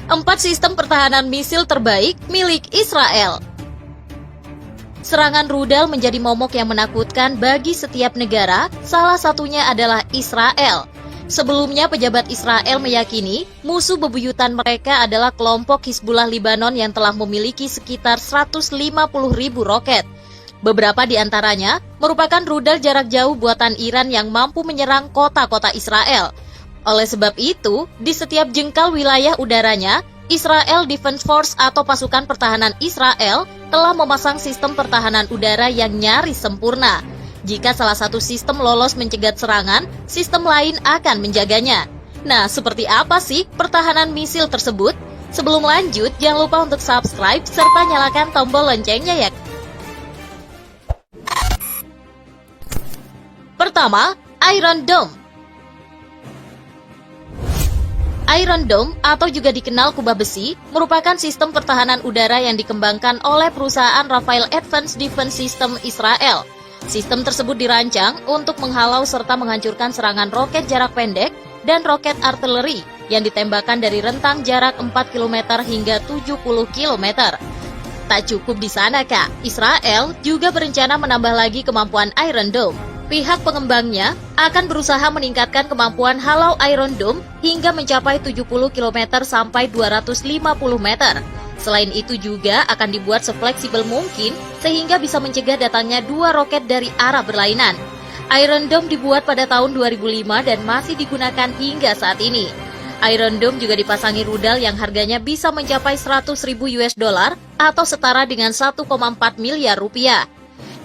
4 sistem pertahanan misil terbaik milik Israel. Serangan rudal menjadi momok yang menakutkan bagi setiap negara, salah satunya adalah Israel. Sebelumnya, pejabat Israel meyakini musuh bebuyutan mereka adalah kelompok Hizbullah Lebanon yang telah memiliki sekitar 150.000 roket. Beberapa di antaranya merupakan rudal jarak jauh buatan Iran yang mampu menyerang kota-kota Israel. Oleh sebab itu, di setiap jengkal wilayah udaranya, Israel Defense Force atau pasukan pertahanan Israel telah memasang sistem pertahanan udara yang nyaris sempurna. Jika salah satu sistem lolos mencegat serangan, sistem lain akan menjaganya. Nah, seperti apa sih pertahanan misil tersebut? Sebelum lanjut, jangan lupa untuk subscribe serta nyalakan tombol loncengnya ya. Pertama, Iron Dome. Iron Dome atau juga dikenal kubah besi merupakan sistem pertahanan udara yang dikembangkan oleh perusahaan Rafael Advanced Defense System Israel. Sistem tersebut dirancang untuk menghalau serta menghancurkan serangan roket jarak pendek dan roket artileri yang ditembakkan dari rentang jarak 4 km hingga 70 km. Tak cukup di sana, Kak. Israel juga berencana menambah lagi kemampuan Iron Dome. Pihak pengembangnya akan berusaha meningkatkan kemampuan halau Iron Dome hingga mencapai 70 km sampai 250 meter. Selain itu juga akan dibuat sefleksibel mungkin sehingga bisa mencegah datangnya 2 roket dari arah berlainan. Iron Dome dibuat pada tahun 2005 dan masih digunakan hingga saat ini. Iron Dome juga dipasangi rudal yang harganya bisa mencapai 100.000 US dollar atau setara dengan 1,4 miliar rupiah.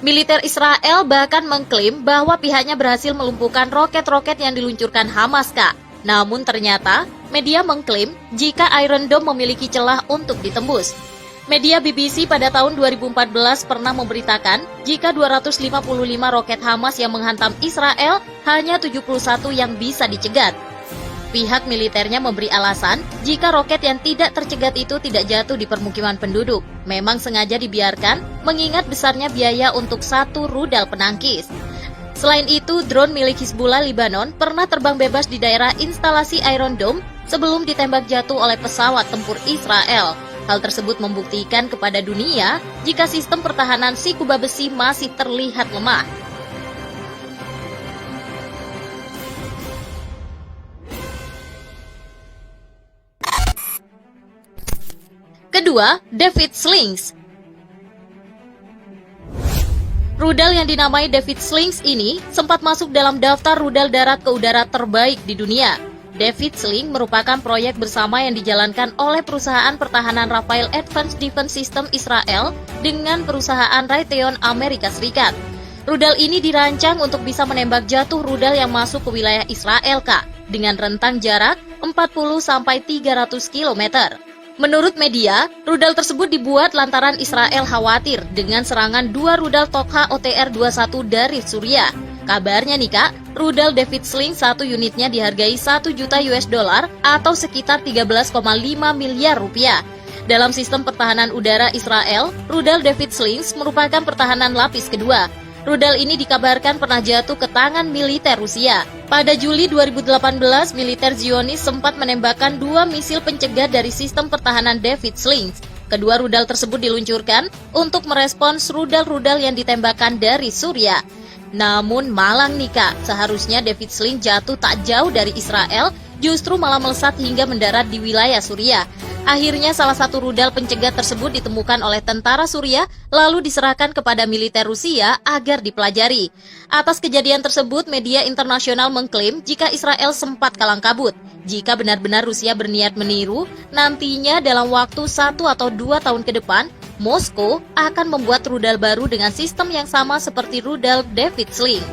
Militer Israel bahkan mengklaim bahwa pihaknya berhasil melumpuhkan roket-roket yang diluncurkan Hamas, Kak. Namun ternyata, media mengklaim jika Iron Dome memiliki celah untuk ditembus. Media BBC pada tahun 2014 pernah memberitakan jika 255 roket Hamas yang menghantam Israel, hanya 71 yang bisa dicegat. Pihak militernya memberi alasan jika roket yang tidak tercegat itu tidak jatuh di permukiman penduduk. Memang sengaja dibiarkan mengingat besarnya biaya untuk satu rudal penangkis. Selain itu, drone milik Hizbullah Lebanon pernah terbang bebas di daerah instalasi Iron Dome sebelum ditembak jatuh oleh pesawat tempur Israel. Hal tersebut membuktikan kepada dunia jika sistem pertahanan si kubah besi masih terlihat lemah. Kedua, David Slings. Rudal yang dinamai David Slings ini sempat masuk dalam daftar rudal darat ke udara terbaik di dunia. David Sling merupakan proyek bersama yang dijalankan oleh perusahaan pertahanan Rafael Advanced Defense System Israel dengan perusahaan Raytheon Amerika Serikat. Rudal ini dirancang untuk bisa menembak jatuh rudal yang masuk ke wilayah Israel, Kak, dengan rentang jarak 40-300 km. Menurut media, rudal tersebut dibuat lantaran Israel khawatir dengan serangan 2 rudal Tokha OTR-21 dari Suriah. Kabarnya nih, Kak, rudal David Sling 1 unitnya dihargai 1 juta US dollar atau sekitar 13,5 miliar rupiah. Dalam sistem pertahanan udara Israel, rudal David Slings merupakan pertahanan lapis kedua. Rudal ini dikabarkan pernah jatuh ke tangan militer Rusia. Pada Juli 2018, militer Zionis sempat menembakkan 2 misil pencegat dari sistem pertahanan David Slings. Kedua rudal tersebut diluncurkan untuk merespons rudal-rudal yang ditembakkan dari Suriah. Namun malang nih, Kak, seharusnya David Sling jatuh tak jauh dari Israel, justru malah melesat hingga mendarat di wilayah Suriah. Akhirnya salah satu rudal pencegat tersebut ditemukan oleh tentara Suriah lalu diserahkan kepada militer Rusia agar dipelajari. Atas kejadian tersebut, media internasional mengklaim jika Israel sempat kalang kabut. Jika benar-benar Rusia berniat meniru, nantinya dalam waktu 1 atau 2 tahun ke depan, Moskow akan membuat rudal baru dengan sistem yang sama seperti rudal David Sling.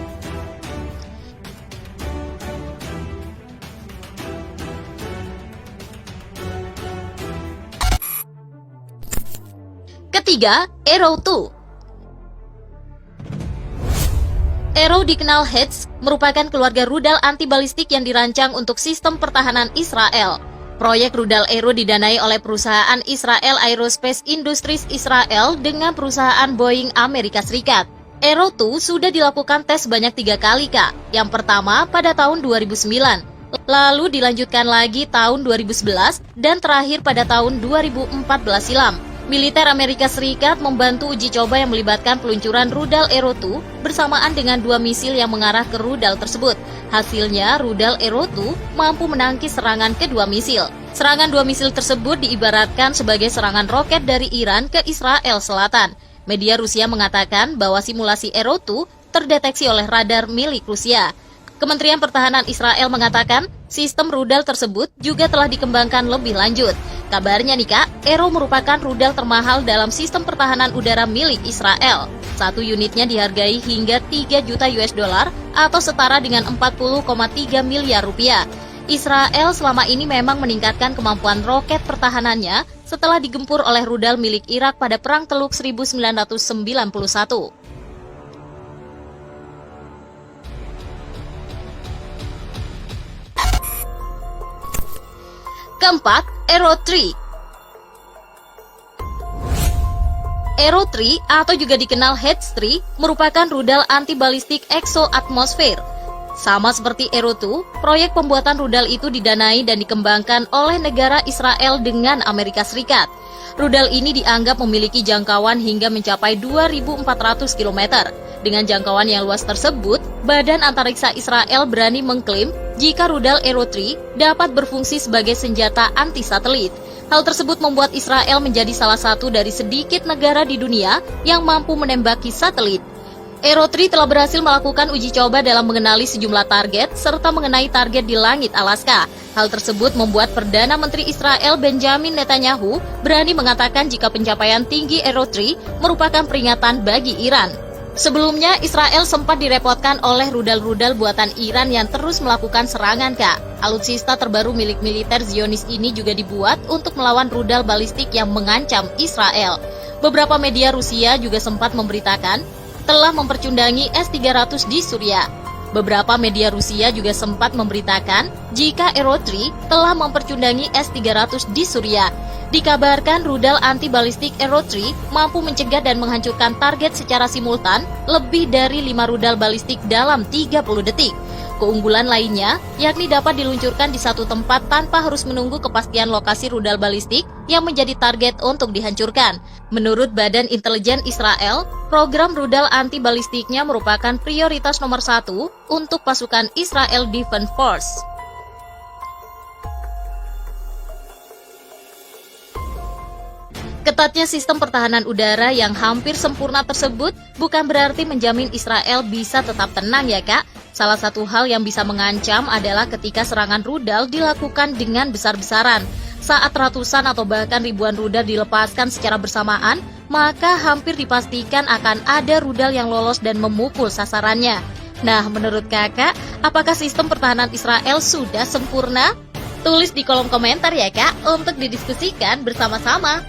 Ketiga, Arrow 2. Arrow dikenal Hats merupakan keluarga rudal anti-balistik yang dirancang untuk sistem pertahanan Israel. Proyek rudal Arrow didanai oleh perusahaan Israel Aerospace Industries Israel dengan perusahaan Boeing Amerika Serikat. Arrow 2 sudah dilakukan tes sebanyak 3 kali, Kak. Yang pertama pada tahun 2009. lalu dilanjutkan lagi tahun 2011 dan terakhir pada tahun 2014 silam. Militer Amerika Serikat membantu uji coba yang melibatkan peluncuran rudal Arrow 2 bersamaan dengan 2 misil yang mengarah ke rudal tersebut. Hasilnya, rudal Arrow 2 mampu menangkis serangan kedua misil. Serangan 2 misil tersebut diibaratkan sebagai serangan roket dari Iran ke Israel Selatan. Media Rusia mengatakan bahwa simulasi Arrow 2 terdeteksi oleh radar milik Rusia. Kementerian Pertahanan Israel mengatakan sistem rudal tersebut juga telah dikembangkan lebih lanjut. Kabarnya nih Kak, Arrow merupakan rudal termahal dalam sistem pertahanan udara milik Israel. Satu unitnya dihargai hingga 3 juta US dollar atau setara dengan 40,3 miliar rupiah. Israel selama ini memang meningkatkan kemampuan roket pertahanannya setelah digempur oleh rudal milik Irak pada Perang Teluk 1991. Keempat, Arrow 3. Arrow 3 atau juga dikenal Hedge 3 merupakan rudal anti-balistik exo-atmosfer. Sama seperti Arrow 2, proyek pembuatan rudal itu didanai dan dikembangkan oleh negara Israel dengan Amerika Serikat. Rudal ini dianggap memiliki jangkauan hingga mencapai 2.400 km. Dengan jangkauan yang luas tersebut, Badan Antariksa Israel berani mengklaim jika rudal Arrow 3 dapat berfungsi sebagai senjata anti-satelit. Hal tersebut membuat Israel menjadi salah satu dari sedikit negara di dunia yang mampu menembaki satelit. Arrow 3 telah berhasil melakukan uji coba dalam mengenali sejumlah target serta mengenai target di langit Alaska. Hal tersebut membuat Perdana Menteri Israel Benjamin Netanyahu berani mengatakan jika pencapaian tinggi Arrow 3 merupakan peringatan bagi Iran. Sebelumnya, Israel sempat direpotkan oleh rudal-rudal buatan Iran yang terus melakukan serangan, Kak. Alutsista terbaru milik militer Zionis ini juga dibuat untuk melawan rudal balistik yang mengancam Israel. Beberapa media Rusia juga sempat memberitakan telah mempercundangi S-300 di Suriah. Beberapa media Rusia juga sempat memberitakan jika Arrow 3 telah mempercundangi S-300 di Suriah. Dikabarkan rudal anti-balistik Arrow 3 mampu mencegah dan menghancurkan target secara simultan lebih dari 5 rudal balistik dalam 30 detik. Keunggulan lainnya, yakni dapat diluncurkan di satu tempat tanpa harus menunggu kepastian lokasi rudal balistik yang menjadi target untuk dihancurkan. Menurut Badan Intelijen Israel, program rudal anti-balistiknya merupakan prioritas nomor 1 untuk pasukan Israel Defense Force. Ketatnya sistem pertahanan udara yang hampir sempurna tersebut bukan berarti menjamin Israel bisa tetap tenang ya Kak. Salah satu hal yang bisa mengancam adalah ketika serangan rudal dilakukan dengan besar-besaran. Saat ratusan atau bahkan ribuan rudal dilepaskan secara bersamaan, maka hampir dipastikan akan ada rudal yang lolos dan memukul sasarannya. Nah, menurut Kakak, apakah sistem pertahanan Israel sudah sempurna? Tulis di kolom komentar ya Kak, untuk didiskusikan bersama-sama.